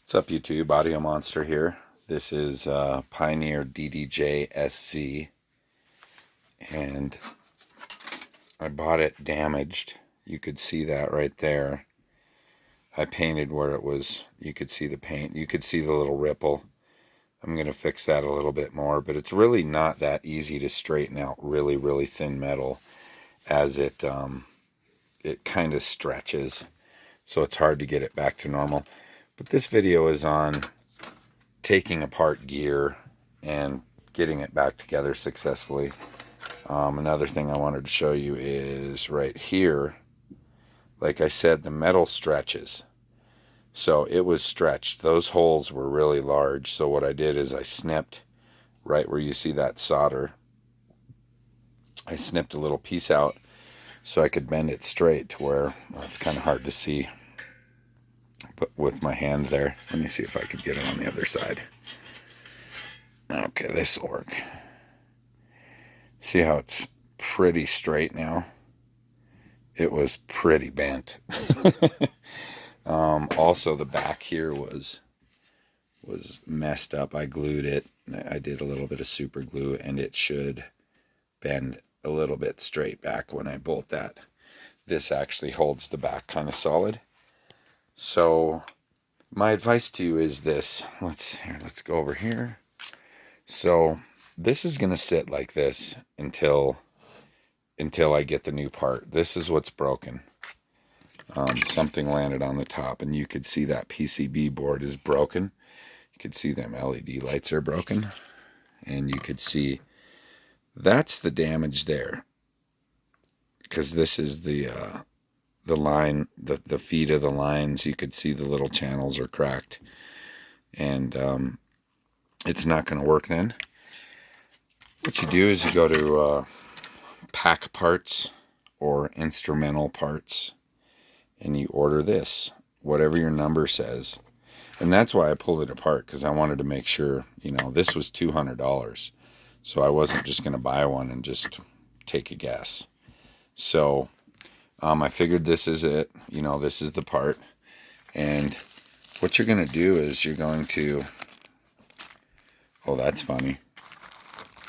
What's up, YouTube? Audio Monster here. This is PIONEER DDJ-SZ, and I bought it damaged. You could see that right there. I painted where it was. You could see the paint. You could see the little ripple. I'm going to fix that a little bit more, but it's really not that easy to straighten out really, really thin metal, as it kind of stretches, so it's hard to get it back to normal. But this video is on taking apart gear and getting it back together successfully. Another thing I wanted to show you is right here. Like I said, the metal stretches. So it was stretched. Those holes were really large. So what I did is I snipped right where you see that solder. I snipped a little piece out so I could bend it straight to where, well, it's kind of hard to see, but with my hand there. Let me see if I could get it on the other side. Okay, this will work. See how it's pretty straight now? It was pretty bent. Also, the back here was messed up. I glued it. I did a little bit of super glue, and it should bend a little bit straight back when I bolt that. This actually holds the back kind of solid. So my advice to you is this. Let's go over here. So this is going to sit like this until I get the new part. This is what's broken. Something landed on the top, and you could see that PCB board is broken. You could see them LED lights are broken, and you could see that's the damage there, because this is the line, the feet of the lines. You could see the little channels are cracked, and it's not going to work then. What you do is you go to pack parts or instrumental parts, and you order this, whatever your number says. And that's why I pulled it apart, because I wanted to make sure, this was $200. So I wasn't just going to buy one and just take a guess. So I figured this is it. This is the part. And what you're going to do is you're going to... Oh, that's funny.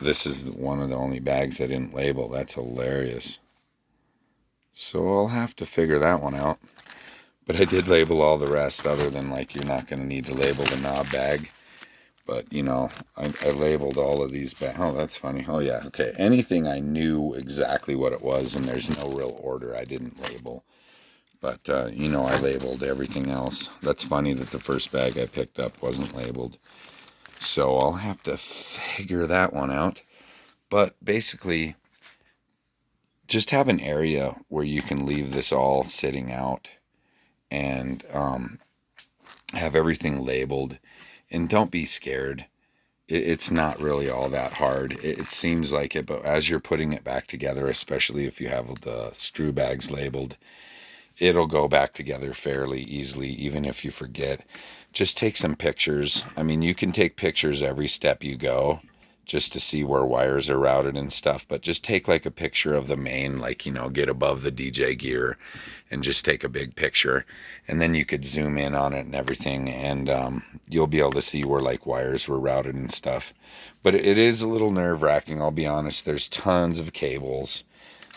This is one of the only bags I didn't label. That's hilarious. So I'll have to figure that one out. But I did label all the rest, other than, like, you're not going to need to label the knob bag. But, I labeled all of these bags. Oh, that's funny. Oh, yeah, okay. Anything I knew exactly what it was, and there's no real order, I didn't label. But, I labeled everything else. That's funny that the first bag I picked up wasn't labeled. So I'll have to figure that one out. But basically, just have an area where you can leave this all sitting out and have everything labeled. And don't be scared. It's not really all that hard. It seems like it, but as you're putting it back together, especially if you have the screw bags labeled, it'll go back together fairly easily, even if you forget. Just take some pictures. I mean, you can take pictures every step you go, just to see where wires are routed and stuff. But just take like a picture of the main, like, get above the DJ gear and just take a big picture. And then you could zoom in on it and everything, and you'll be able to see where, like, wires were routed and stuff. But it is a little nerve-wracking, I'll be honest. There's tons of cables.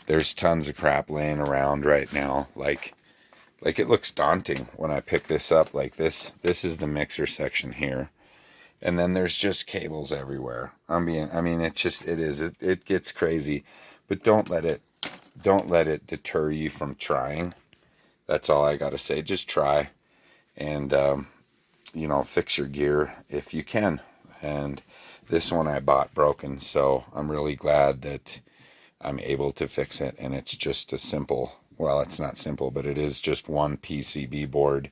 There's tons of crap laying around right now. Like it looks daunting when I pick this up. Like this is the mixer section here. And then there's just cables everywhere. I mean, it gets crazy, but don't let it deter you from trying. That's all I gotta say. Just try, and fix your gear if you can. And this one I bought broken, so I'm really glad that I'm able to fix it. And it's just a simple. Well, it's not simple, but it is just one PCB board,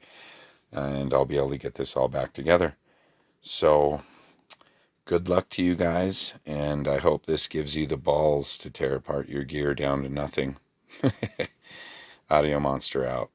and I'll be able to get this all back together. So, good luck to you guys, and I hope this gives you the balls to tear apart your gear down to nothing. Audio Monster out.